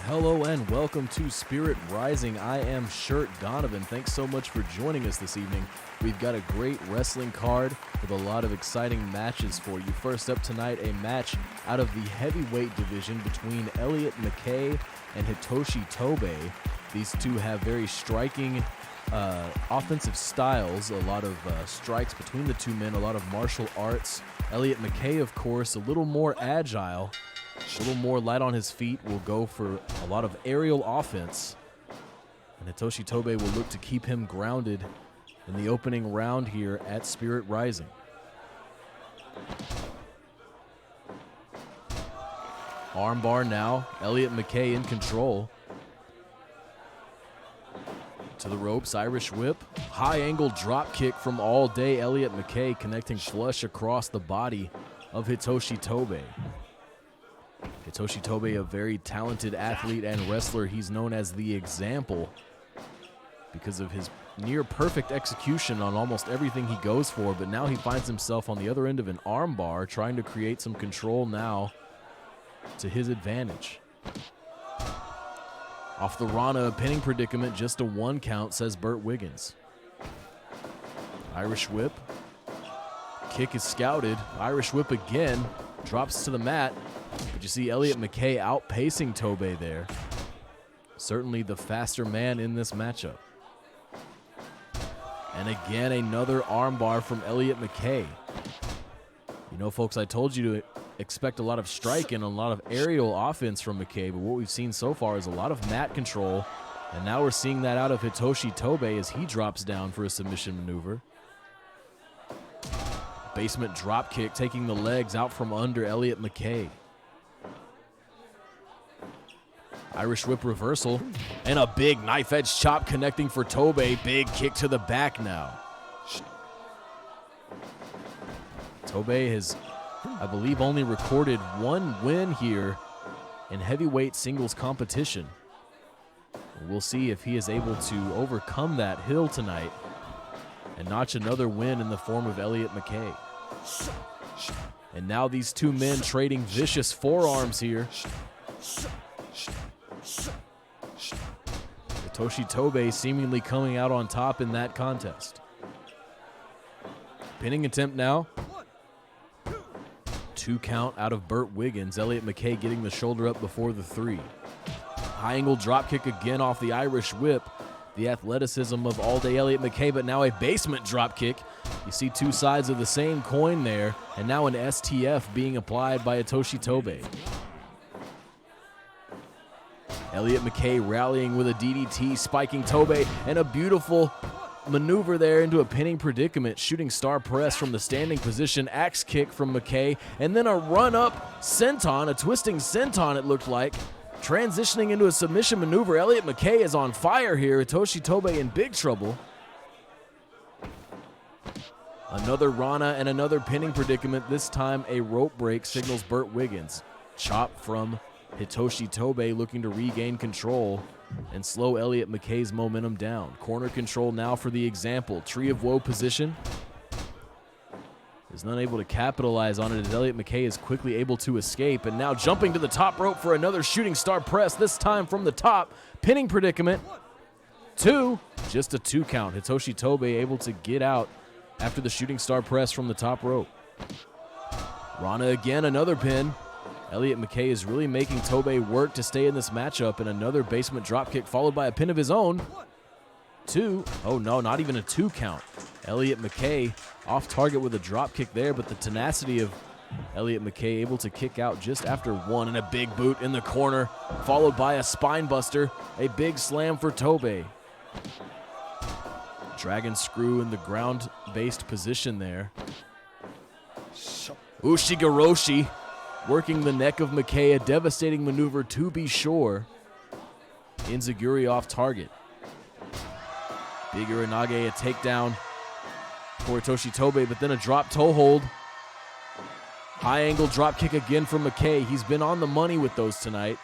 Hello and welcome to Spirit Rising. I am Shirt Donovan. Thanks so much for joining us this evening. We've got a great wrestling card with a lot of exciting matches for you. First up tonight, a match out of the heavyweight division between Elliot McKay and Toshi Tobei. These two have very striking offensive styles, a lot of strikes between the two men, a lot of martial arts. Elliot McKay, of course, a little more agile, a little more light on his feet, will go for a lot of aerial offense. And Toshi Tobei will look to keep him grounded in the opening round here at Spirit Rising. Armbar now, Elliot McKay in control. To the ropes, Irish whip. High angle drop kick from all day, Elliot McKay connecting flush across the body of Toshi Tobei. Toshi Tobei, a very talented athlete and wrestler. He's known as the Example because of his near perfect execution on almost everything he goes for, but now he finds himself on the other end of an armbar, trying to create some control now to his advantage. Off the Rana, a pinning predicament, just a 1 count, says Burt Wiggins. Irish whip. Kick is scouted. Irish whip again. Drops to the mat. But you see Elliot McKay outpacing Tobei there. Certainly the faster man in this matchup. And again, another armbar from Elliot McKay. You know, folks, I told you to expect a lot of striking and a lot of aerial offense from McKay, but what we've seen so far is a lot of mat control, and now we're seeing that out of Toshi Tobei as he drops down for a submission maneuver. Basement drop kick, taking the legs out from under Elliot McKay. Irish whip reversal, and a big knife edge chop connecting for Tobei. Big kick to the back now. Tobei has, I believe, only recorded 1 win here in heavyweight singles competition. We'll see if he is able to overcome that hill tonight and notch another win in the form of Elliot McKay. And now these two men trading vicious forearms here. Toshi Tobei seemingly coming out on top in that contest. Pinning attempt now. 2 count out of Burt Wiggins. Elliot McKay getting the shoulder up before the 3. High angle drop kick again off the Irish whip. The athleticism of all-day Elliot McKay, but now a basement drop kick. You see two sides of the same coin there, and now an STF being applied by Toshi Tobei. Elliot McKay rallying with a DDT, spiking Tobei, and a beautiful maneuver there into a pinning predicament. Shooting star press from the standing position, axe kick from McKay, and then a run-up senton, a twisting senton it looked like. Transitioning into a submission maneuver. Elliot McKay is on fire here. Toshi Tobei in big trouble. Another Rana and another pinning predicament. This time a rope break signals Burt Wiggins. Chop from Toshi Tobei looking to regain control and slow Elliot McKay's momentum down. Corner control now for the Example. Tree of Woe position. Is not able to capitalize on it as Elliot McKay is quickly able to escape, and now jumping to the top rope for another shooting star press, this time from the top. Pinning predicament. 2. Just a 2 count. Toshi Tobei able to get out after the shooting star press from the top rope. Rana again, another pin. Elliot McKay is really making Tobei work to stay in this matchup, and another basement dropkick followed by a pin of his own. 2. Oh no, not even a 2 count. Elliot McKay off target with a dropkick there, but the tenacity of Elliot McKay able to kick out just after 1, and a big boot in the corner, followed by a spine buster. A big slam for Tobei. Dragon screw in the ground-based position there. Ushigoroshi working the neck of McKay, a devastating maneuver to be sure. Enziguri off target. Big Uranage, a takedown for Toshi Tobei, but then a drop toe hold. High angle drop kick again from McKay. He's been on the money with those tonight.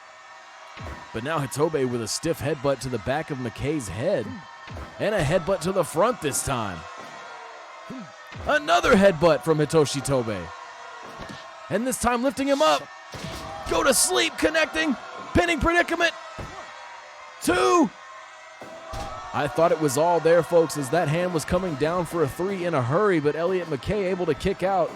But now Tobei with a stiff headbutt to the back of McKay's head. And a headbutt to the front this time. Another headbutt from Toshi Tobei. And this time lifting him up. Go to sleep, connecting. Pinning predicament. 2. I thought it was all there, folks, as that hand was coming down for a 3 in a hurry, but Elliott McKay able to kick out.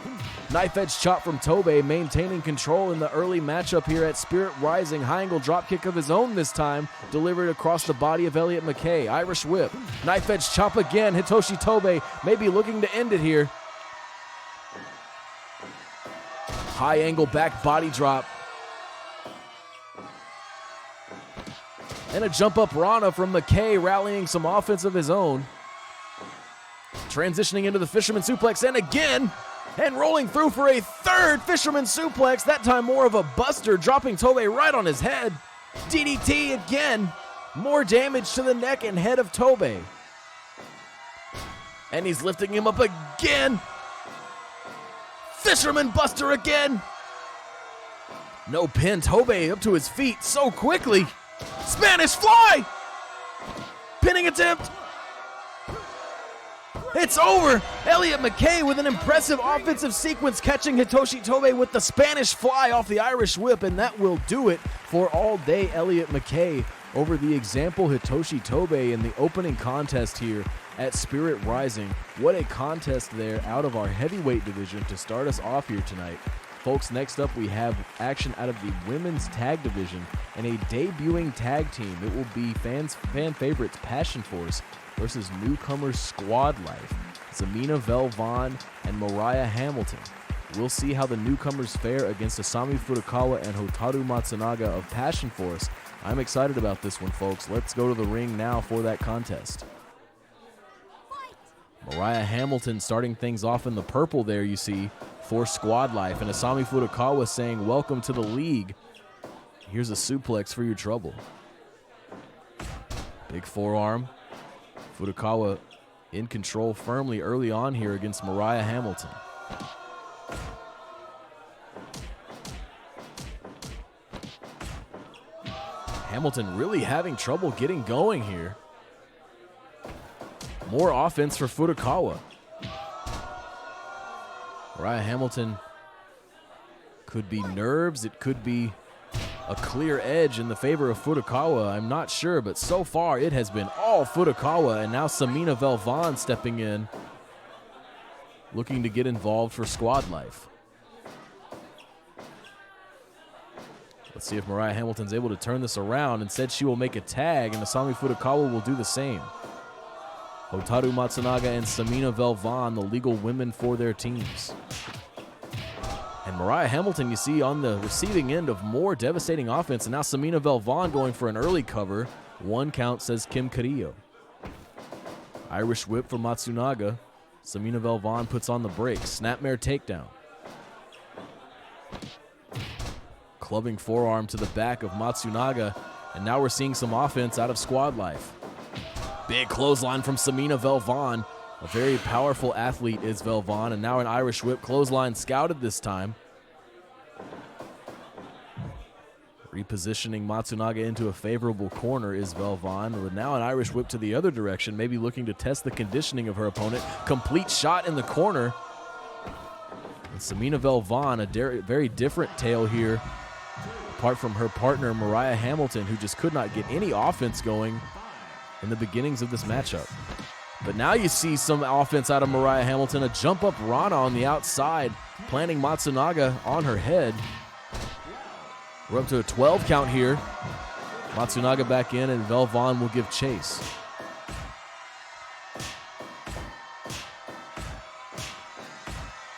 Knife edge chop from Tobei, maintaining control in the early matchup here at Spirit Rising. High angle drop kick of his own this time, delivered across the body of Elliott McKay. Irish whip, knife edge chop again. Toshi Tobei maybe looking to end it here. High angle back body drop. And a jump up Rana from McKay, rallying some offense of his own. Transitioning into the fisherman suplex, and again, and rolling through for a 3rd fisherman suplex, that time more of a buster, dropping Tobei right on his head. DDT again, more damage to the neck and head of Tobei. And he's lifting him up again. Fisherman buster again. No pin, Tobei up to his feet so quickly. Spanish fly! Pinning attempt. It's over. Elliott McKay with an impressive offensive sequence, catching Toshi Tobei with the Spanish fly off the Irish whip, and that will do it for all day Elliott McKay over the example Toshi Tobei in the opening contest here at Spirit Rising. What a contest there out of our heavyweight division to start us off here tonight. Folks, next up we have action out of the women's tag division and a debuting tag team. It will be fan favorites Passion Force versus newcomers Squad Life, Zamina Velvon and Mariah Hamilton. We'll see how the newcomers fare against Asami Furukawa and Hotaru Matsunaga of Passion Force. I'm excited about this one, folks. Let's go to the ring now for that contest. Mariah Hamilton starting things off in the purple there, you see, for Squad Life, and Asami Furukawa saying, welcome to the league. Here's a suplex for your trouble. Big forearm. Furukawa in control firmly early on here against Mariah Hamilton. Hamilton really having trouble getting going here. More offense for Furukawa. Mariah Hamilton could be nerves. It could be a clear edge in the favor of Furukawa. I'm not sure, but so far it has been all Furukawa, and now Samina Velvon stepping in, looking to get involved for Squad Life. Let's see if Mariah Hamilton's able to turn this around. Instead, she will make a tag, and Asami Furukawa will do the same. Hotaru Matsunaga and Samina Velvon, the legal women for their teams. And Mariah Hamilton, you see, on the receiving end of more devastating offense. And now Samina Velvon going for an early cover. 1 count, says Kim Carrillo. Irish whip for Matsunaga. Samina Velvon puts on the brakes. Snapmare takedown. Clubbing forearm to the back of Matsunaga. And now we're seeing some offense out of Squad Life. Big clothesline from Samina Velvon. A very powerful athlete is Velvon, and now an Irish whip. Clothesline scouted this time. Repositioning Matsunaga into a favorable corner is Velvon, with now an Irish whip to the other direction, maybe looking to test the conditioning of her opponent. Complete shot in the corner. And Samina Velvon, a very different tale here, apart from her partner Mariah Hamilton, who just could not get any offense going in the beginnings of this matchup. But now you see some offense out of Mariah Hamilton. A jump up Rana on the outside, planting Matsunaga on her head. We're up to a 12 count here. Matsunaga back in, and Velvon will give chase.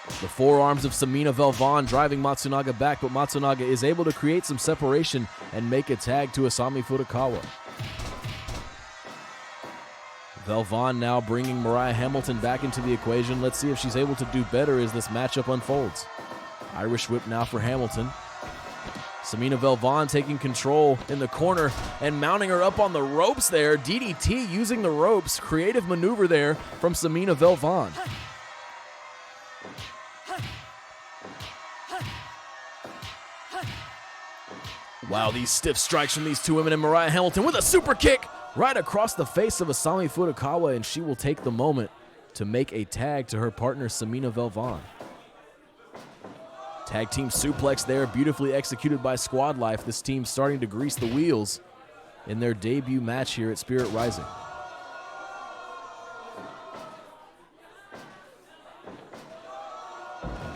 The forearms of Samina Velvon driving Matsunaga back, but Matsunaga is able to create some separation and make a tag to Asami Furukawa. Velvon now bringing Mariah Hamilton back into the equation. Let's see if she's able to do better as this matchup unfolds. Irish whip now for Hamilton. Samina Velvon taking control in the corner and mounting her up on the ropes there. DDT using the ropes. Creative maneuver there from Samina Velvon. Wow, these stiff strikes from these two women, and Mariah Hamilton with a super kick right across the face of Asami Furukawa, and she will take the moment to make a tag to her partner Samina Velvon. Tag team suplex there, beautifully executed by Squad Life. This team starting to grease the wheels. in their debut match here at Spirit Rising.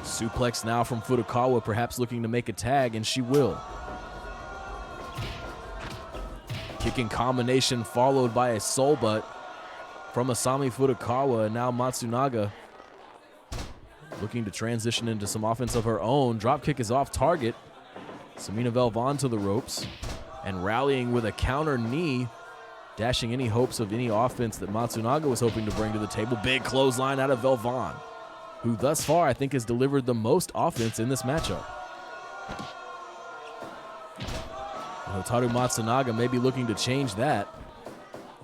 Suplex now from Furukawa, perhaps looking to make a tag, and she will. Kicking combination followed by a soul butt from Asami Furukawa, and now Matsunaga looking to transition into some offense of her own. Dropkick is off target. Samina Velvan to the ropes and rallying with a counter knee, dashing any hopes of any offense that Matsunaga was hoping to bring to the table. Big clothesline out of Velvan, who thus far I think has delivered the most offense in this matchup. Hotaru Matsunaga may be looking to change that.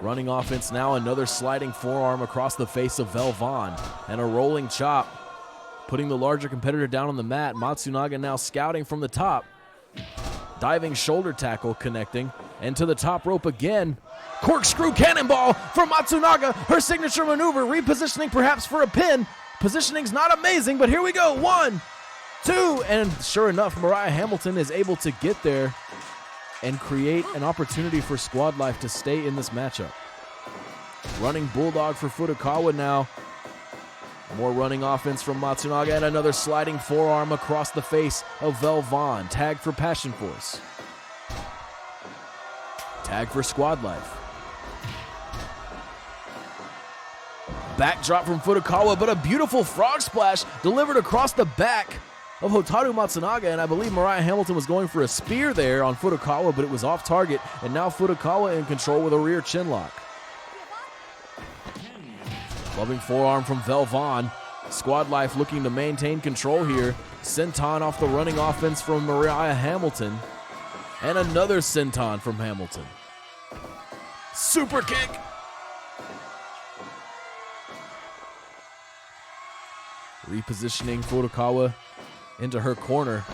Running offense now, another sliding forearm across the face of Velvan and a rolling chop, putting the larger competitor down on the mat. Matsunaga now scouting from the top. Diving shoulder tackle connecting, and to the top rope again. Corkscrew cannonball from Matsunaga, her signature maneuver, repositioning perhaps for a pin. Positioning's not amazing, but here we go. 1, 2, and sure enough, Mariah Hamilton is able to get there and create an opportunity for Squad Life to stay in this matchup. Running bulldog for Furukawa now. More running offense from Matsunaga, and another sliding forearm across the face of Velvan. Tag for Passion Force. Tag for Squad Life. Backdrop from Furukawa, but a beautiful frog splash delivered across the back of Hotaru Matsunaga, and I believe Mariah Hamilton was going for a spear there on Furukawa, but it was off target, and now Furukawa in control with a rear chin lock. Clubbing forearm from Velvan. Squad Life looking to maintain control here. Senton off the running offense from Mariah Hamilton, and another senton from Hamilton. Super kick. Repositioning Furukawa into her corner.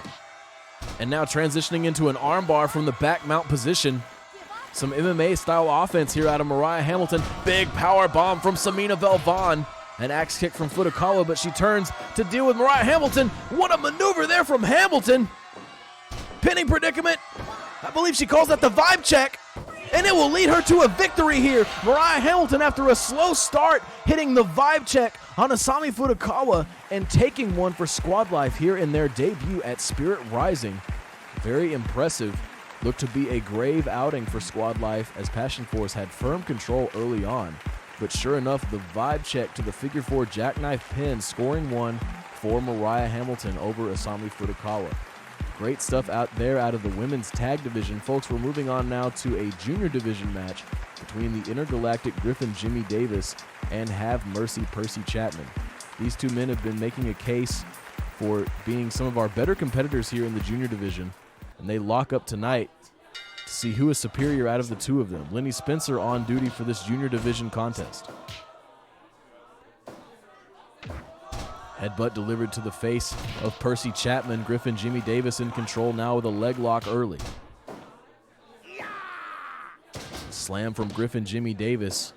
And now transitioning into an armbar from the back mount position. Some MMA-style offense here out of Mariah Hamilton. Big power bomb from Samina Velvan. An axe kick from Furukawa, but she turns to deal with Mariah Hamilton. What a maneuver there from Hamilton. Pinning predicament. I believe she calls that the vibe check. And it will lead her to a victory here. Mariah Hamilton, after a slow start, hitting the vibe check on Asami Furukawa and taking one for Squad Life here in their debut at Spirit Rising. Very impressive. Looked to be a grave outing for Squad Life as Passion Force had firm control early on. But sure enough, the vibe check to the figure 4 jackknife pin, scoring one for Mariah Hamilton over Asami Furukawa. Great stuff out there out of the women's tag division. Folks, we're moving on now to a junior division match between the intergalactic Griffin Jimmy Davis and Have Mercy Percy Chapman. These two men have been making a case for being some of our better competitors here in the junior division, and they lock up tonight to see who is superior out of the two of them. Lenny Spencer on duty for this junior division contest. Headbutt delivered to the face of Percy Chapman. Griffin Jimmy Davis in control now with a leg lock early. Slam from Griffin Jimmy Davis,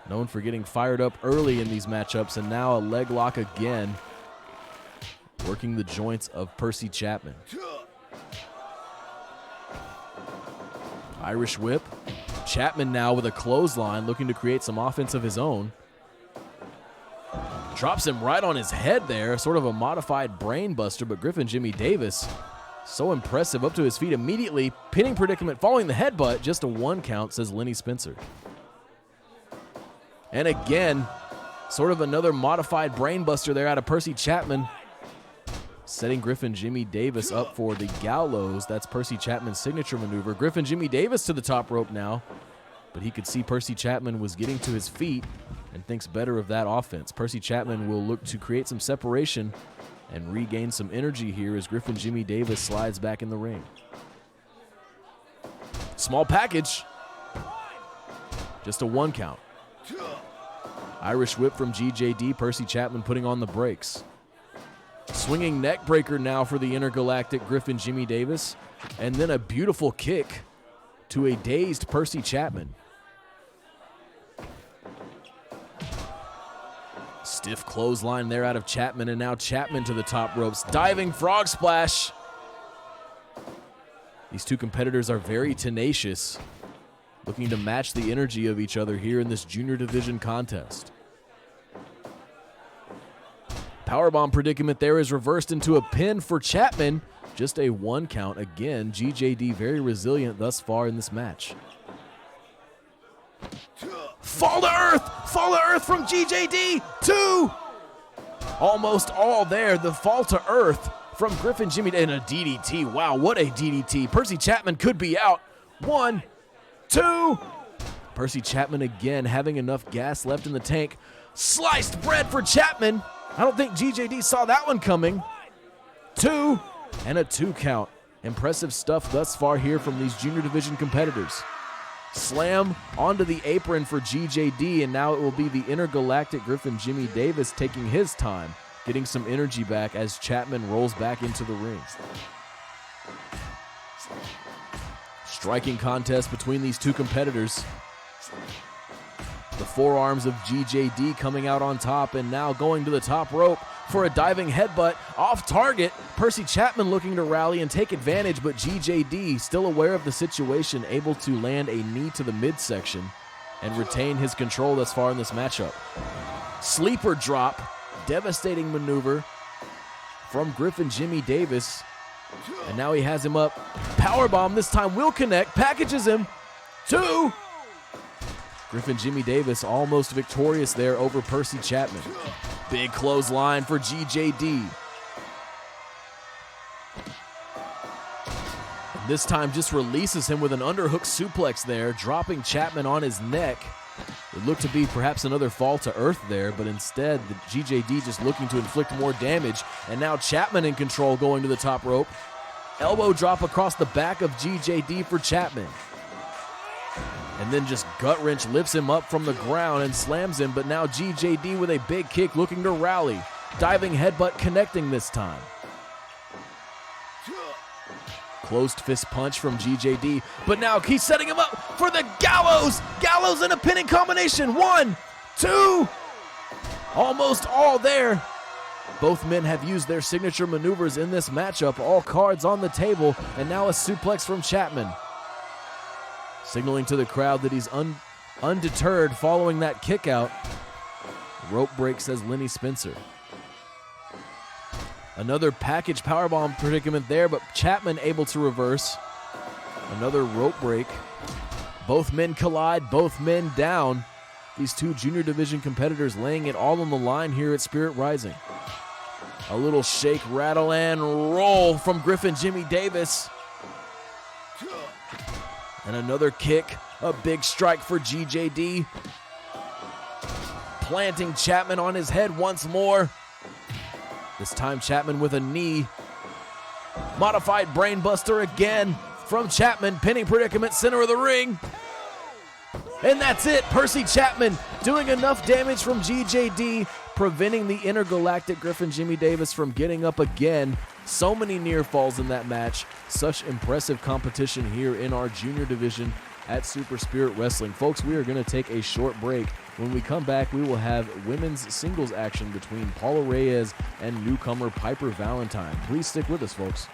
known for getting fired up early in these matchups, and now a leg lock again, working the joints of Percy Chapman. Irish whip. Chapman now with a clothesline, looking to create some offense of his own. Drops him right on his head there, sort of a modified brain buster, but Griffin Jimmy Davis, so impressive, up to his feet immediately. Pinning predicament following the headbutt, just a 1 count, says Lenny Spencer. And again, sort of another modified brain buster there out of Percy Chapman, setting Griffin Jimmy Davis up for the gallows. That's Percy Chapman's signature maneuver. Griffin Jimmy Davis to the top rope now, but he could see Percy Chapman was getting to his feet and thinks better of that offense. Percy Chapman will look to create some separation and regain some energy here as Griffin Jimmy Davis slides back in the ring. Small package. Just a 1 count. Irish whip from GJD. Percy Chapman putting on the brakes. Swinging neck breaker now for the intergalactic Griffin Jimmy Davis. And then a beautiful kick to a dazed Percy Chapman. Stiff clothesline there out of Chapman, and now Chapman to the top ropes. Diving frog splash. These two competitors are very tenacious. looking to match the energy of each other here in this junior division contest. Powerbomb predicament there is reversed into a pin for Chapman. Just a 1 count. Again, GJD very resilient thus far in this match. Fall to earth from GJD, 2. Almost all there, the fall to earth from Griffin Jimmy, and a DDT. Wow, what a DDT. Percy Chapman could be out. 1, 2. Percy Chapman again having enough gas left in the tank. Sliced bread for Chapman. I don't think GJD saw that one coming. 2, and a 2 count. Impressive stuff thus far here from these junior division competitors. Slam onto the apron for GJD, and now it will be the intergalactic Griffin Jimmy Davis taking his time, getting some energy back as Chapman rolls back into the ring. Striking contest between these two competitors. The forearms of GJD coming out on top, and now going to the top rope for a diving headbutt off target. Percy Chapman looking to rally and take advantage, but GJD, still aware of the situation, able to land a knee to the midsection and retain his control thus far in this matchup. Sleeper drop, devastating maneuver from Griffin Jimmy Davis, and now he has him up. Powerbomb this time will connect, packages him. 2. Griffin Jimmy Davis almost victorious there over Percy Chapman. Big clothesline for GJD. And this time just releases him with an underhook suplex there, dropping Chapman on his neck. It looked to be perhaps another fall to earth there, but instead the GJD just looking to inflict more damage. And now Chapman in control going to the top rope. Elbow drop across the back of GJD for Chapman. And then just gut wrench lifts him up from the ground and slams him, but now GJD with a big kick looking to rally. Diving headbutt connecting this time. Closed fist punch from GJD, but now he's setting him up for the gallows. Gallows in a pinning combination. 1, 2. Almost all there. Both men have used their signature maneuvers in this matchup. All cards on the table, and now a suplex from Chapman. Signaling to the crowd that he's undeterred following that kick out. Rope break, says Lenny Spencer. Another package powerbomb predicament there, but Chapman able to reverse. Another rope break. Both men collide, both men down. These two junior division competitors laying it all on the line here at Spirit Rising. A little shake, rattle, and roll from Griffin Jimmy Davis. And another kick, a big strike for GJD. Planting Chapman on his head once more. This time Chapman with a knee. Modified brainbuster again from Chapman. Pinning predicament, center of the ring. And that's it. Percy Chapman doing enough damage from GJD, preventing the intergalactic Griffin Jimmy Davis from getting up again. So many near falls in that match. Such impressive competition here in our junior division at Super Spirit Wrestling. Folks, we are going to take a short break. When we come back, we will have women's singles action between Paula Reyes and newcomer Piper Valentine. Please stick with us, folks.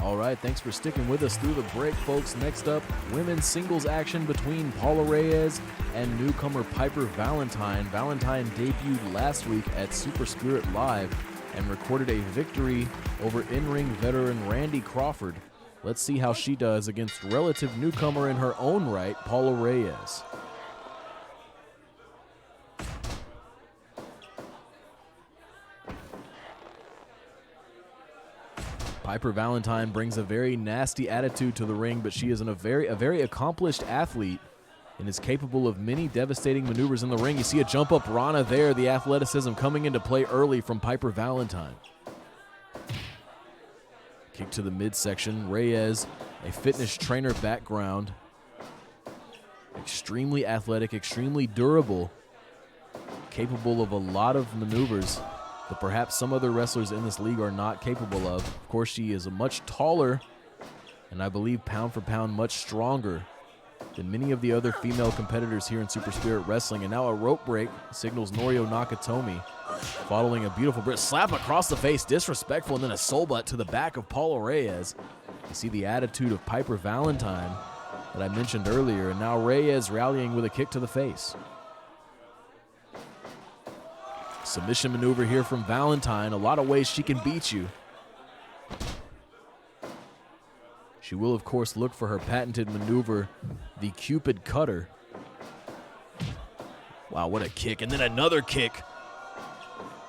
All right, thanks for sticking with us through the break, folks. Next up, women's singles action between Paula Reyes and newcomer Piper Valentine. Valentine debuted last week at Super Spirit Live and recorded a victory over in-ring veteran Randy Crawford. Let's see how she does against relative newcomer in her own right, Paula Reyes. Piper Valentine brings a very nasty attitude to the ring, but she is a very accomplished athlete and is capable of many devastating maneuvers in the ring. You see a jump up Rana there, the athleticism coming into play early from Piper Valentine. Kick to the midsection. Reyes, a fitness trainer background. Extremely athletic, extremely durable, capable of a lot of maneuvers that perhaps some other wrestlers in this league are not capable of. Of course, she is a much taller and I believe pound for pound much stronger than many of the other female competitors here in Super Spirit Wrestling. And now a rope break signals Norio Nakatomi, following a beautiful Brit slap across the face, disrespectful, and then a soul butt to the back of Paula Reyes. You see the attitude of Piper Valentine that I mentioned earlier, and now Reyes rallying with a kick to the face. Submission maneuver here from Valentine. A lot of ways she can beat you. She will, of course, look for her patented maneuver, the Cupid Cutter. Wow, what a kick. And then another kick.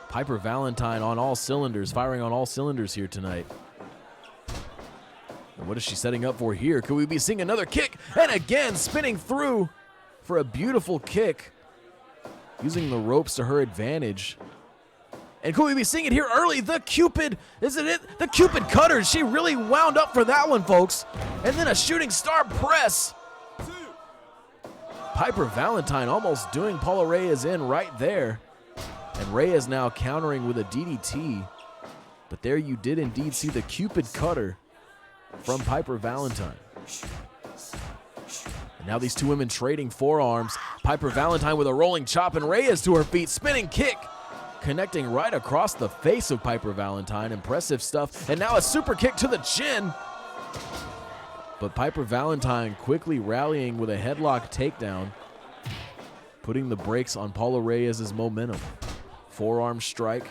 Piper Valentine on all cylinders, firing on all cylinders here tonight. And what is she setting up for here? Could we be seeing another kick? And again, spinning through for a beautiful kick, using the ropes to her advantage. And could we be seeing it here early? The Cupid, isn't it? The Cupid Cutter. She really wound up for that one, folks. And then a shooting star press. Piper Valentine almost doing Paula Reyes in right there. And Reyes now countering with a DDT. But there you did indeed see the Cupid Cutter from Piper Valentine. And now these two women trading forearms. Piper Valentine with a rolling chop and Reyes to her feet. Spinning kick, connecting right across the face of Piper Valentine. Impressive stuff. And now a super kick to the chin. But Piper Valentine quickly rallying with a headlock takedown, putting the brakes on Paula Reyes' momentum. Forearm strike.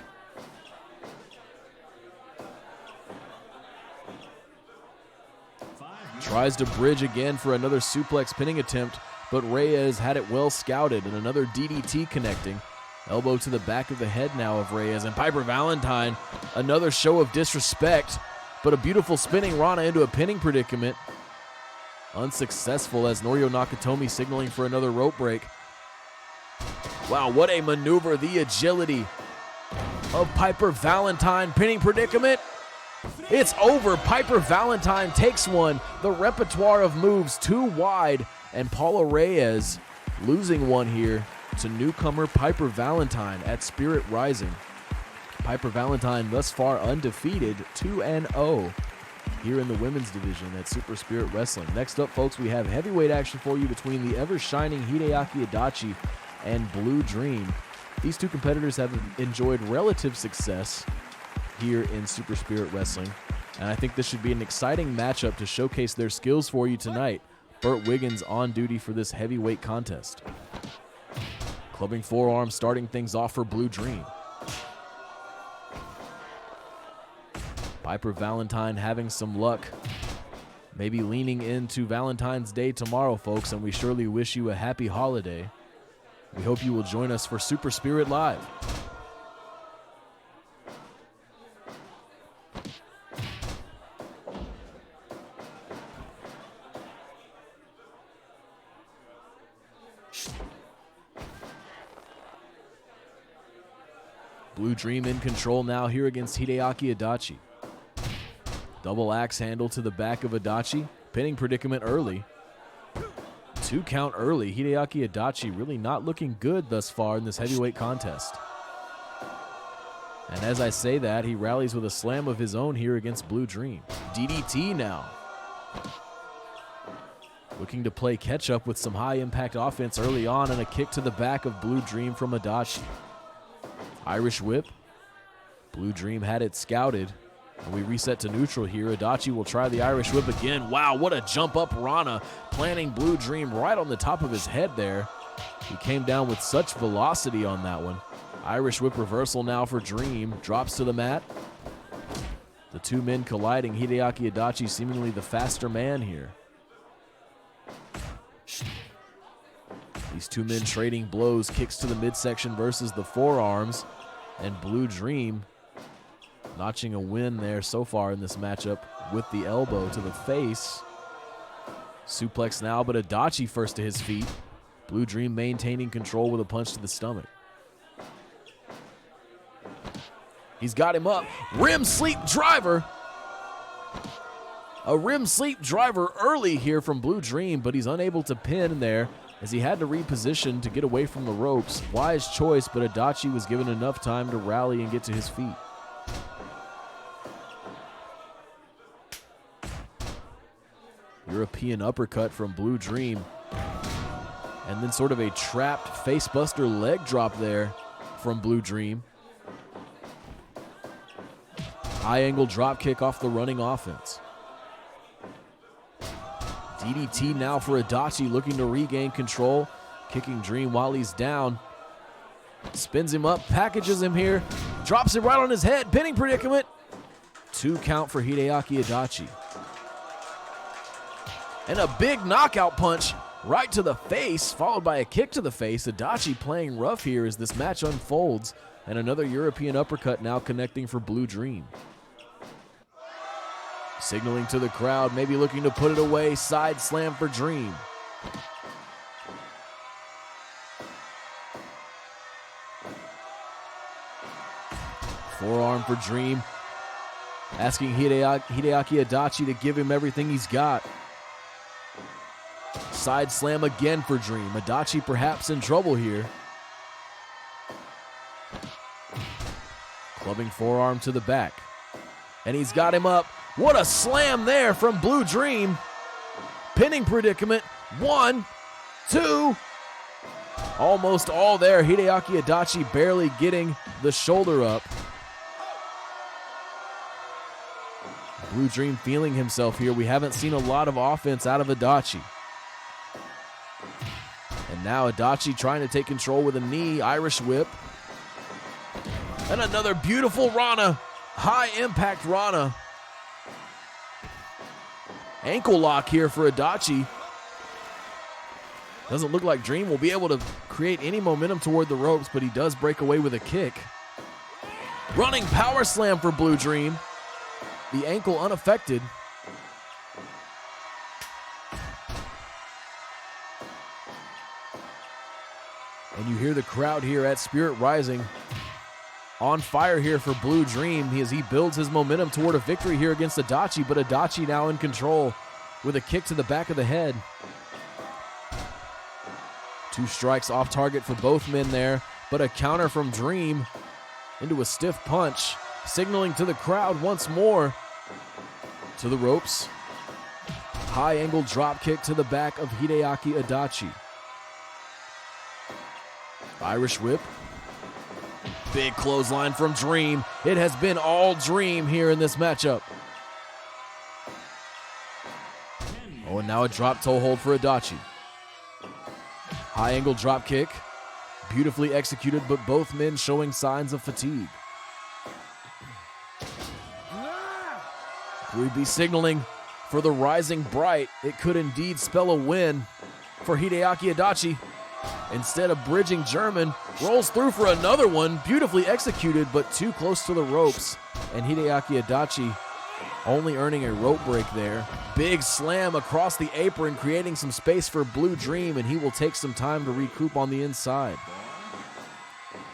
Tries to bridge again for another suplex pinning attempt, but Reyes had it well scouted, and another DDT connecting. Elbow to the back of the head now of Reyes, and Piper Valentine, another show of disrespect, but a beautiful spinning Rana into a pinning predicament. Unsuccessful as Norio Nakatomi signaling for another rope break. Wow, what a maneuver, the agility of Piper Valentine. Pinning predicament. It's over. Piper Valentine takes one. The repertoire of moves too wide, and Paula Reyes losing one here to newcomer Piper Valentine at Spirit Rising. Piper Valentine thus far undefeated, 2-0 here in the women's division at Super Spirit Wrestling. Next up, folks, we have heavyweight action for you between the ever-shining Hideaki Adachi and Blue Dream. These two competitors have enjoyed relative success here in Super Spirit Wrestling, and I think this should be an exciting matchup to showcase their skills for you tonight. Burt Wiggins on duty for this heavyweight contest. Clubbing forearm starting things off for Blue Dream. Piper Valentine having some luck, maybe leaning into Valentine's Day tomorrow, folks, and we surely wish you a happy holiday. We hope you will join us for Super Spirit Live. Blue Dream in control now here against Hideaki Adachi. Double axe handle to the back of Adachi. Pinning predicament early. 2 count early. Hideaki Adachi really not looking good thus far in this heavyweight contest. And as I say that, he rallies with a slam of his own here against Blue Dream. DDT now. Looking to play catch up with some high impact offense early on, and a kick to the back of Blue Dream from Adachi. Irish whip. Blue Dream had it scouted. We reset to neutral here. Adachi will try the Irish whip again. Wow, what a jump up Rana, planting Blue Dream right on the top of his head there. He came down with such velocity on that one. Irish whip reversal now for Dream. Drops to the mat. The two men colliding. Hideaki Adachi seemingly the faster man here. These two men trading blows. Kicks to the midsection versus the forearms. And Blue Dream notching a win there so far in this matchup with the elbow to the face. Suplex now, but Adachi first to his feet. Blue Dream maintaining control with a punch to the stomach. He's got him up. Rim sleep driver. A rim sleep driver early here from Blue Dream, but he's unable to pin there as he had to reposition to get away from the ropes. Wise choice, but Adachi was given enough time to rally and get to his feet. European uppercut from Blue Dream. And then sort of a trapped facebuster leg drop there from Blue Dream. High angle drop kick off the running offense. DDT now for Adachi, looking to regain control. Kicking Dream while he's down. Spins him up, packages him here. Drops it right on his head, pinning predicament. 2 count for Hideaki Adachi. And a big knockout punch right to the face, followed by a kick to the face. Adachi playing rough here as this match unfolds. And another European uppercut now connecting for Blue Dream. Signaling to the crowd, maybe looking to put it away. Side slam for Dream. Forearm for Dream. Asking Hideaki Adachi to give him everything he's got. Side slam again for Dream. Adachi perhaps in trouble here. Clubbing forearm to the back. And he's got him up. What a slam there from Blue Dream. Pinning predicament. 1, 2. Almost all there. Hideaki Adachi barely getting the shoulder up. Blue Dream feeling himself here. We haven't seen a lot of offense out of Adachi. And now Adachi trying to take control with a knee. Irish whip. And another beautiful Rana. High impact Rana. Ankle lock here for Adachi. Doesn't look like Dream will be able to create any momentum toward the ropes, but he does break away with a kick. Running power slam for Blue Dream. The ankle unaffected. And you hear the crowd here at Spirit Rising on fire here for Blue Dream as he builds his momentum toward a victory here against Adachi, but Adachi now in control with a kick to the back of the head. 2 strikes off target for both men there, but a counter from Dream into a stiff punch, signaling to the crowd once more. To the ropes. High angle drop kick to the back of Hideaki Adachi. Irish whip. Big clothesline from Dream. It has been all Dream here in this matchup. Oh, and now a drop toe hold for Adachi. High angle drop kick. Beautifully executed, but both men showing signs of fatigue. We'd be signaling for the rising bright. It could indeed spell a win for Hideaki Adachi. Instead of bridging German, rolls through for another one. Beautifully executed, but too close to the ropes. And Hideaki Adachi only earning a rope break there. Big slam across the apron, creating some space for Blue Dream, and he will take some time to recoup on the inside.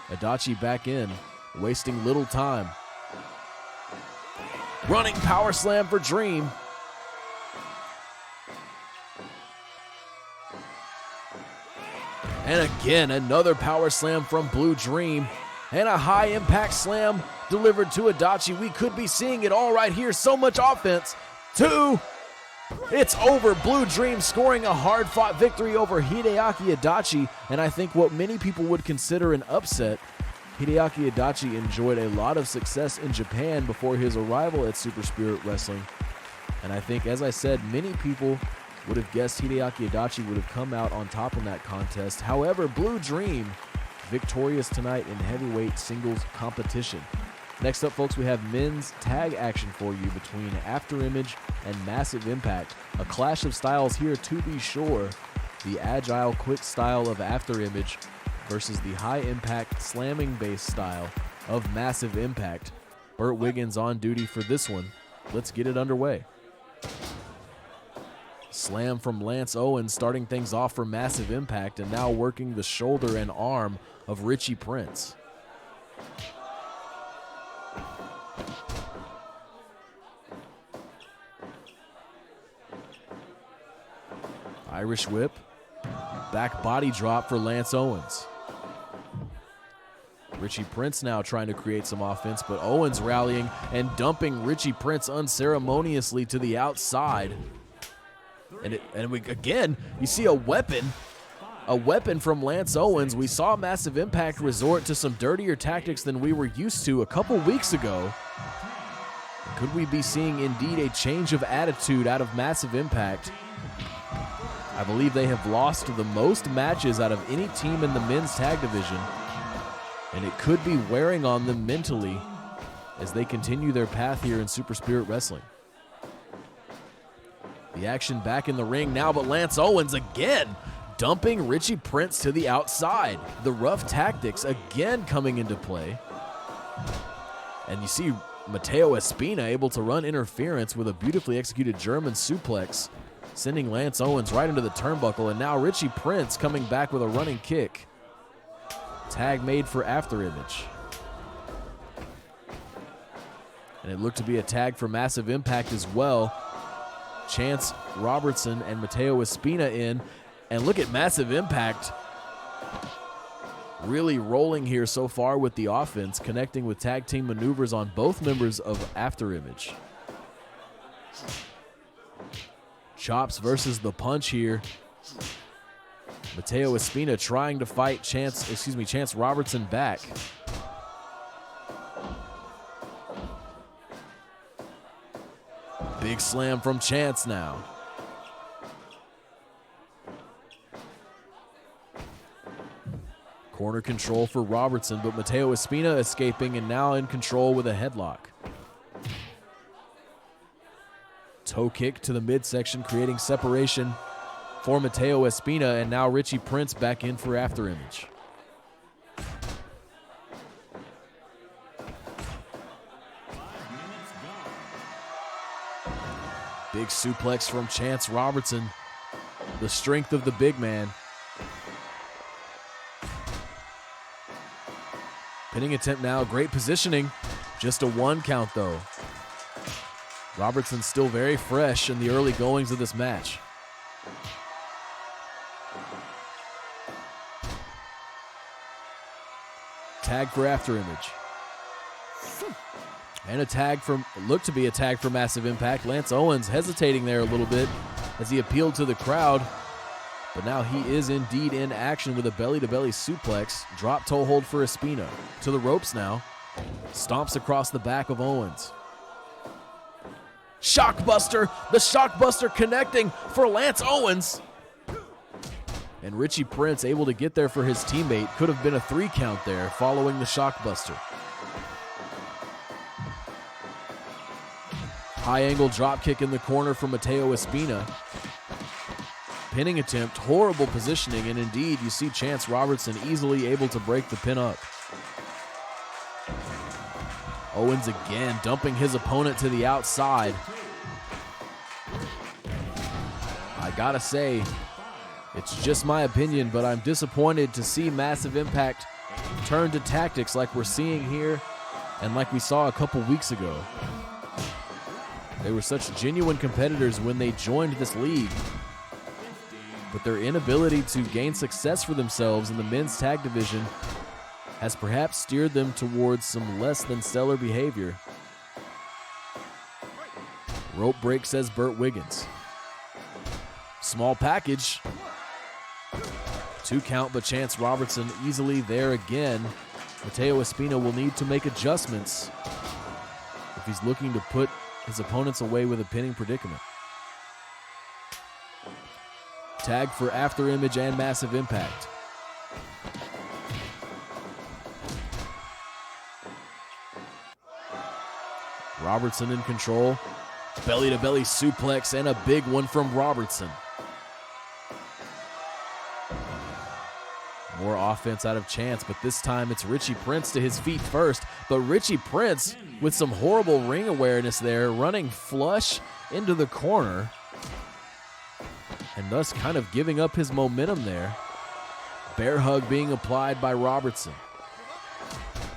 Adachi back in, wasting little time. Running power slam for Dream. And again, another power slam from Blue Dream. And a high impact slam delivered to Adachi. We could be seeing it all right here. So much offense. 2. It's over. Blue Dream scoring a hard-fought victory over Hideaki Adachi. And I think what many people would consider an upset. Hideaki Adachi enjoyed a lot of success in Japan before his arrival at Super Spirit Wrestling. And I think, as I said, many people would have guessed Hideaki Adachi would have come out on top in that contest. However, Blue Dream victorious tonight in heavyweight singles competition. Next up, folks, we have men's tag action for you between Afterimage and Massive Impact. A clash of styles here, to be sure. The agile, quick style of Afterimage versus the high-impact, slamming-based style of Massive Impact. Burt Wiggins on duty for this one. Let's get it underway. Slam from Lance Owens, starting things off for Massive Impact, and now working the shoulder and arm of Richie Prince. Irish whip, back body drop for Lance Owens. Richie Prince now trying to create some offense, but Owens rallying and dumping Richie Prince unceremoniously to the outside. And we again, you see a weapon from Lance Owens. We saw Massive Impact resort to some dirtier tactics than we were used to a couple weeks ago. Could we be seeing indeed a change of attitude out of Massive Impact? I believe they have lost the most matches out of any team in the men's tag division, and it could be wearing on them mentally as they continue their path here in Super Spirit Wrestling. The action back in the ring now, but Lance Owens again dumping Richie Prince to the outside. The rough tactics again coming into play. And you see Mateo Espina able to run interference with a beautifully executed German suplex, sending Lance Owens right into the turnbuckle, and now Richie Prince coming back with a running kick. Tag made for Afterimage. And it looked to be a tag for Massive Impact as well. Chance Robertson and Mateo Espina in. And look at Massive Impact really rolling here so far with the offense, connecting with tag team maneuvers on both members of Afterimage. Chops versus the punch here. Mateo Espina trying to fight Chance Robertson back. Big slam from Chance now. Corner control for Robertson, but Mateo Espina escaping and now in control with a headlock. Toe kick to the midsection, creating separation for Mateo Espina, and now Richie Prince back in for Afterimage. Big suplex from Chance Robertson. The strength of the big man. Pinning attempt now, great positioning. Just a 1 count though. Robertson still very fresh in the early goings of this match. Tag for Afterimage. And a tag from, looked to be a tag for Massive Impact. Lance Owens hesitating there a little bit as he appealed to the crowd. But now he is indeed in action with a belly-to-belly suplex. Drop toe hold for Espina. To the ropes now. Stomps across the back of Owens. Shockbuster. The Shockbuster connecting for Lance Owens. And Richie Prince able to get there for his teammate. Could have been a 3 count there following the Shockbuster. High angle drop kick in the corner from Mateo Espina. Pinning attempt, horrible positioning, and indeed you see Chance Robertson easily able to break the pin up. Owens again dumping his opponent to the outside. I gotta say, it's just my opinion, but I'm disappointed to see Massive Impact turn to tactics like we're seeing here and like we saw a couple weeks ago. They were such genuine competitors when they joined this league, but their inability to gain success for themselves in the men's tag division has perhaps steered them towards some less than stellar behavior. Rope break, says Burt Wiggins. Small package. 2 count, but Chance Robertson easily there again. Mateo Espina will need to make adjustments if he's looking to put his opponents away with a pinning predicament. Tag for Afterimage and Massive Impact. Robertson in control. Belly-to-belly suplex and a big one from Robertson. More offense out of Chance, but this time it's Richie Prince to his feet first. But Richie Prince with some horrible ring awareness there, running flush into the corner, and thus kind of giving up his momentum there. Bear hug being applied by Robertson.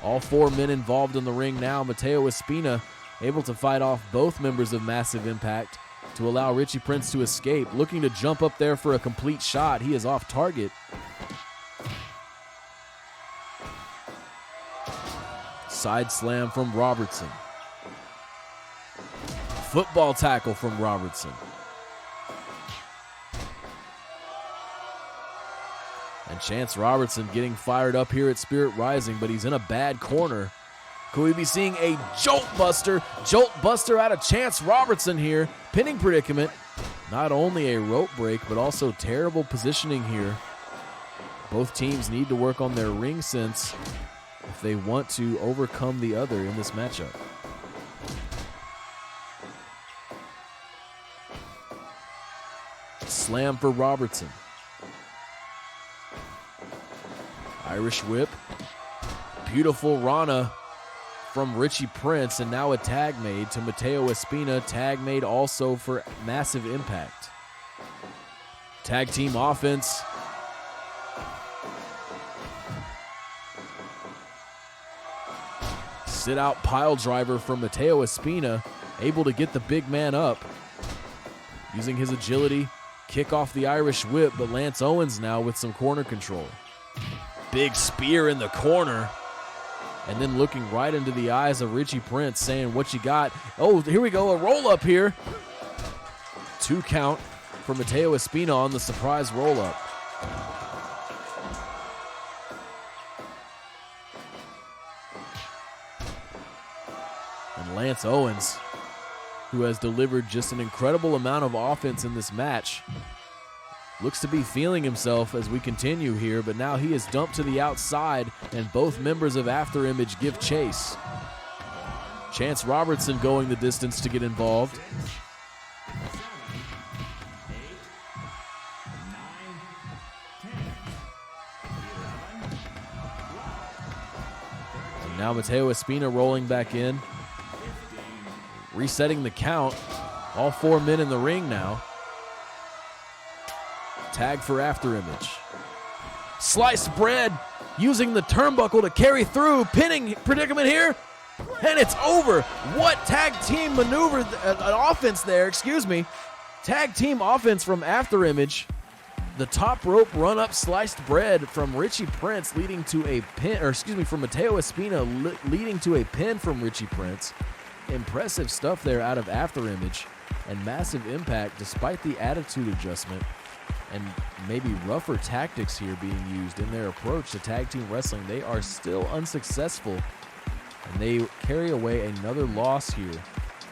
All four men involved in the ring now. Mateo Espina able to fight off both members of Massive Impact to allow Richie Prince to escape. Looking to jump up there for a complete shot. He is off target. Side slam from Robertson. Football tackle from Robertson. And Chance Robertson getting fired up here at Spirit Rising, but he's in a bad corner. Could we be seeing a jolt buster out of Chance Robertson here? Pinning predicament. Not only a rope break, but also terrible positioning here. Both teams need to work on their ring sense if they want to overcome the other in this matchup. Slam for Robertson. Irish whip. Beautiful Rana from Richie Prince, and now a tag made to Mateo Espina. Tag made also for Massive Impact. Tag team offense. Sit out pile driver from Mateo Espina, able to get the big man up. Using his agility, kick off the Irish whip, but Lance Owens now with some corner control. Big spear in the corner. And then looking right into the eyes of Richie Prince, saying, "What you got?" Oh, here we go, a roll up here. 2 count for Mateo Espina on the surprise roll up. And Lance Owens, who has delivered just an incredible amount of offense in this match, looks to be feeling himself as we continue here, but now he is dumped to the outside, and both members of Afterimage give chase. Chance Robertson going the distance to get involved. And now Mateo Espina rolling back in. Resetting the count. All 4 men in the ring now. Tag for Afterimage. Sliced bread using the turnbuckle to carry through. Pinning predicament here. And it's over. What tag team maneuver, an offense there, excuse me. Tag team offense from Afterimage. The top rope run up sliced bread from Richie Prince leading to a pin, or excuse me, from Mateo Espina leading to a pin from Richie Prince. Impressive stuff there out of Afterimage. And Massive Impact, despite the attitude adjustment and maybe rougher tactics here being used in their approach to tag team wrestling, they are still unsuccessful, and they carry away another loss here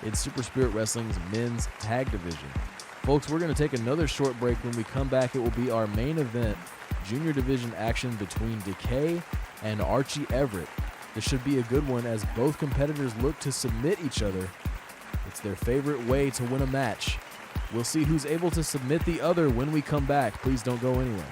in Super Spirit Wrestling's men's tag division. Folks, we're going to take another short break. When we come back, it will be our main event, junior division action between Decay and Archie Everett. This should be a good one as both competitors look to submit each other. It's their favorite way to win a match. We'll see who's able to submit the other when we come back. Please don't go anywhere.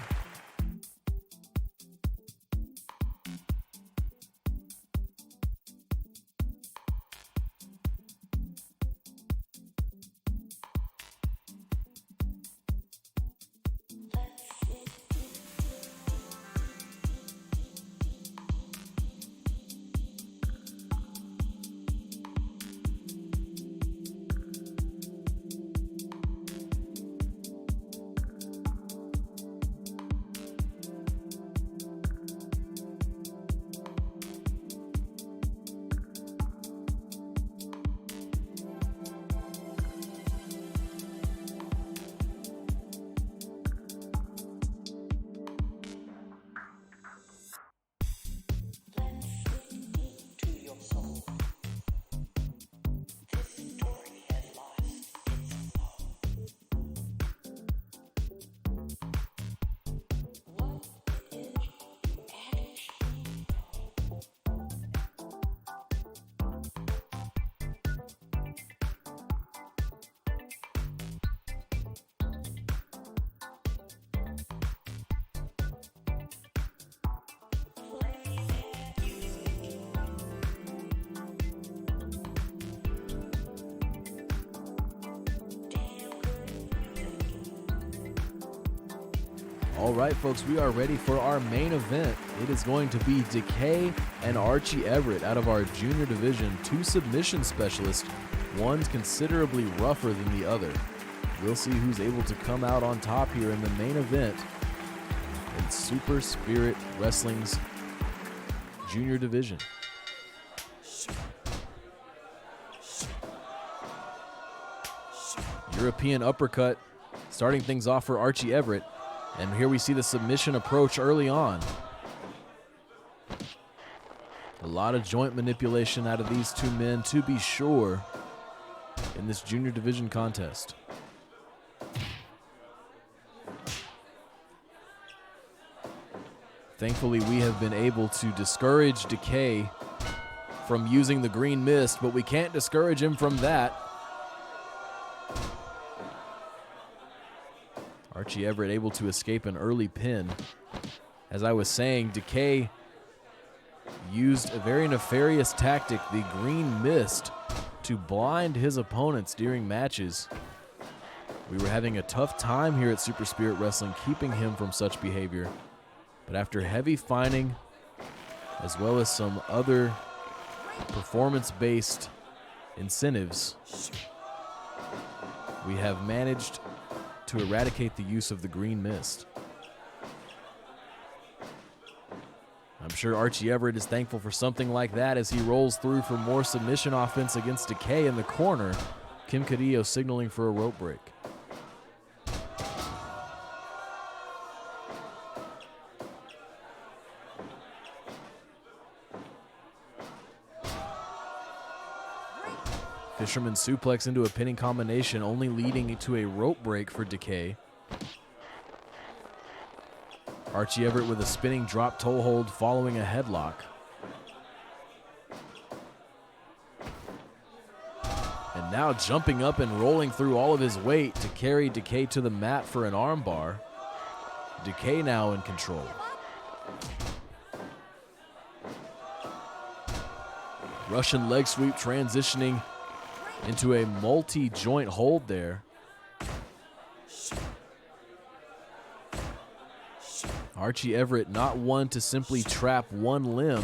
All right, folks, we are ready for our main event. It is going to be Decay and Archie Everett out of our junior division, two submission specialists. One's considerably rougher than the other. We'll see who's able to come out on top here in the main event in Super Spirit Wrestling's junior division. European uppercut starting things off for Archie Everett. And here we see the submission approach early on. A lot of joint manipulation out of these two men, to be sure, in this junior division contest. Thankfully, we have been able to discourage Decay from using the green mist, but we can't discourage him from that. Archie Everett able to escape an early pin. As I was saying, Decay used a very nefarious tactic, the green mist, to blind his opponents during matches. We were having a tough time here at Super Spirit Wrestling keeping him from such behavior. But after heavy fining, as well as some other performance-based incentives, we have managed to eradicate the use of the green mist. I'm sure Archie Everett is thankful for something like that as he rolls through for more submission offense against Decay in the corner. Kim Cadillo signaling for a rope break. Fisherman suplex into a pinning combination, only leading to a rope break for Decay. Archie Everett with a spinning drop toe hold following a headlock. And now jumping up and rolling through all of his weight to carry Decay to the mat for an armbar. Decay now in control. Russian leg sweep transitioning into a multi-joint hold there. Archie Everett not one to simply trap one limb,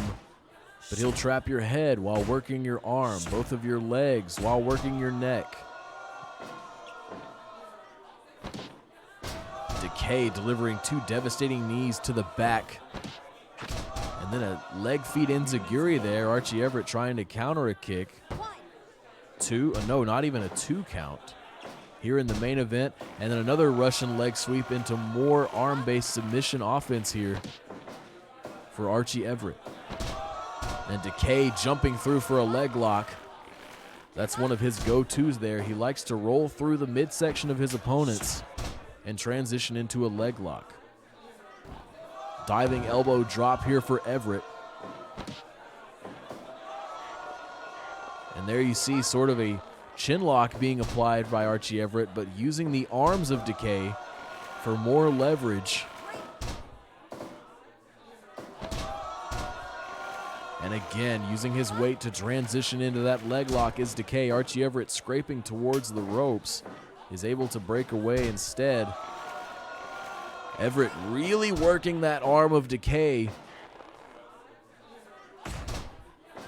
but he'll trap your head while working your arm, both of your legs while working your neck. Decay delivering two devastating knees to the back. And then a leg feed enziguri there. Archie Everett trying to counter a kick. No, not even a 2 count here in the main event. And then another Russian leg sweep into more arm-based submission offense here for Archie Everett. And Decay jumping through for a leg lock. That's one of his go-tos there. He likes to roll through the midsection of his opponents and transition into a leg lock. Diving elbow drop here for Everett. And there you see sort of a chin lock being applied by Archie Everett, but using the arms of Decay for more leverage. And again, using his weight to transition into that leg lock is Decay. Archie Everett scraping towards the ropes, is able to break away instead. Everett really working that arm of Decay.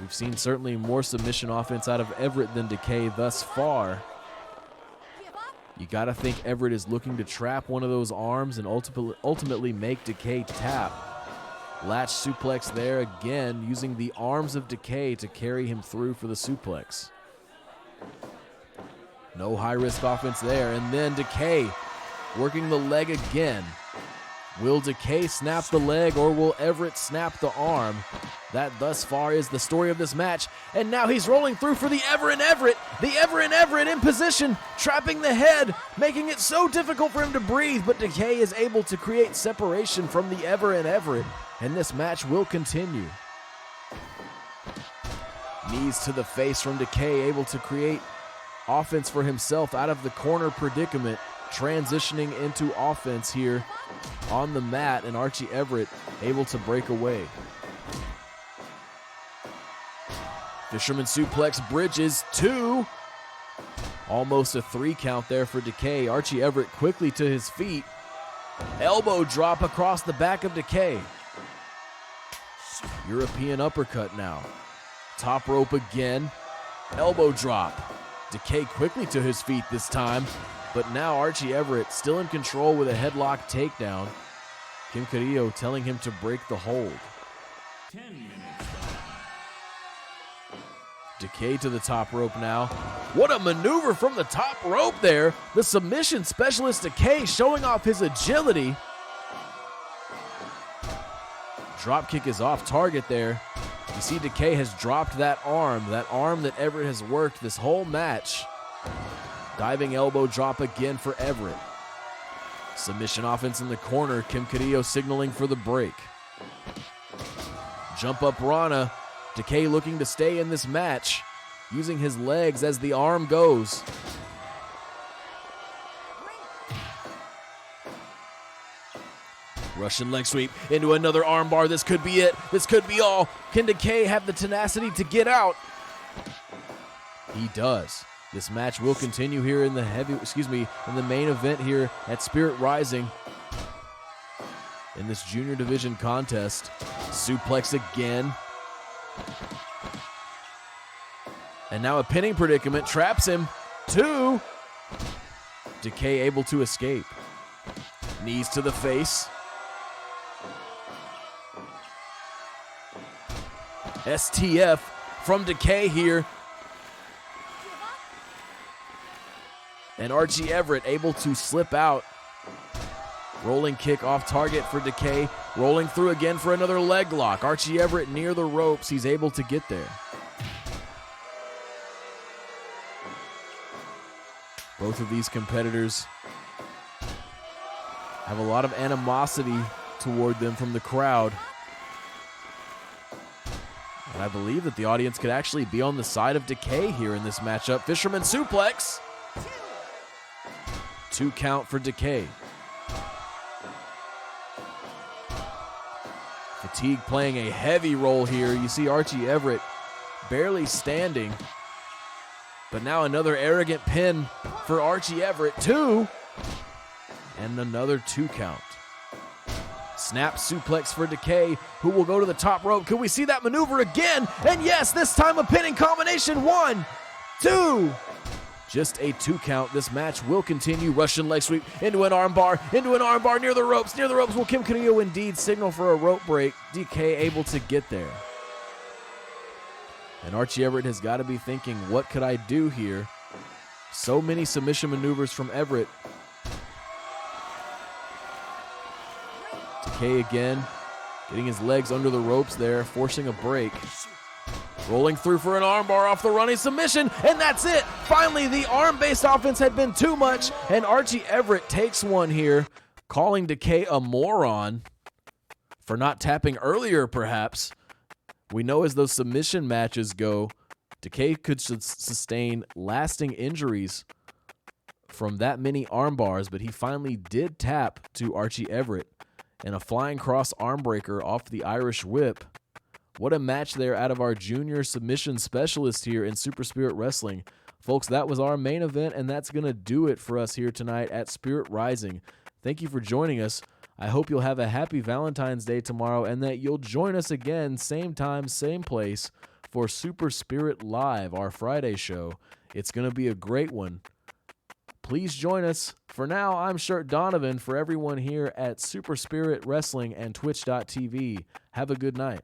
We've seen certainly more submission offense out of Everett than Decay thus far. You got to think Everett is looking to trap one of those arms and ultimately make Decay tap. Latch suplex there again, using the arms of Decay to carry him through for the suplex. No high-risk offense there, and then Decay working the leg again. Will Decay snap the leg, or will Everett snap the arm? That thus far is the story of this match. And now he's rolling through for the Ever and Everett. The Ever and Everett in position, trapping the head, making it so difficult for him to breathe. But Decay is able to create separation from the Ever and Everett. And this match will continue. Knees to the face from Decay, able to create offense for himself out of the corner predicament. Transitioning into offense here on the mat, and Archie Everett able to break away. Fisherman suplex bridges 2. Almost a 3 count there for Decay. Archie Everett quickly to his feet. Elbow drop across the back of Decay. European uppercut now. Top rope again. Elbow drop. Decay quickly to his feet this time, but now Archie Everett still in control with a headlock takedown. Kim Carrillo telling him to break the hold. 10 minutes. Decay to the top rope now. What a maneuver from the top rope there. The submission specialist Decay showing off his agility. Drop kick is off target there. You see Decay has dropped that arm that Everett has worked this whole match. Diving elbow drop again for Everett. Submission offense in the corner. Kim Carrillo signaling for the break. Jump up Rana. Decay looking to stay in this match, using his legs as the arm goes. Russian leg sweep into another armbar. This could be it. This could be all. Can Decay have the tenacity to get out? He does. This match will continue here in the in the main event here at Spirit Rising. In this junior division contest. Suplex again. And now a pinning predicament traps him. 2. Decay able to escape. Knees to the face. STF from Decay here. And Archie Everett able to slip out. Rolling kick off target for Decay. Rolling through again for another leg lock. Archie Everett near the ropes. He's able to get there. Both of these competitors have a lot of animosity toward them from the crowd. And I believe that the audience could actually be on the side of Decay here in this matchup. Fisherman suplex. 2 count for Decay. Fatigue playing a heavy role here. You see Archie Everett barely standing. But now another arrogant pin for Archie Everett. 2. And another 2 count. Snap suplex for Decay, who will go to the top rope. Can we see that maneuver again? And yes, this time a pinning combination. 1, 2. Just a 2 count. This match will continue. Russian leg sweep into an armbar, near the ropes. Near the ropes. Will Kim Carrillo indeed signal for a rope break? Decay able to get there. And Archie Everett has got to be thinking, what could I do here? So many submission maneuvers from Everett. Decay again, getting his legs under the ropes there, forcing a break. Rolling through for an armbar off the running submission, and that's it. Finally, the arm-based offense had been too much, and Archie Everett takes one here, calling Decay a moron for not tapping earlier, perhaps. We know as those submission matches go, Decay could sustain lasting injuries from that many arm bars, but he finally did tap to Archie Everett and a flying cross arm breaker off the Irish whip. What a match there out of our junior submission specialist here in Super Spirit Wrestling. Folks, that was our main event, and that's going to do it for us here tonight at Spirit Rising. Thank you for joining us. I hope you'll have a happy Valentine's Day tomorrow and that you'll join us again, same time, same place, for Super Spirit Live, our Friday show. It's going to be a great one. Please join us. For now, I'm Shirt Donovan for everyone here at Super Spirit Wrestling and Twitch.tv. Have a good night.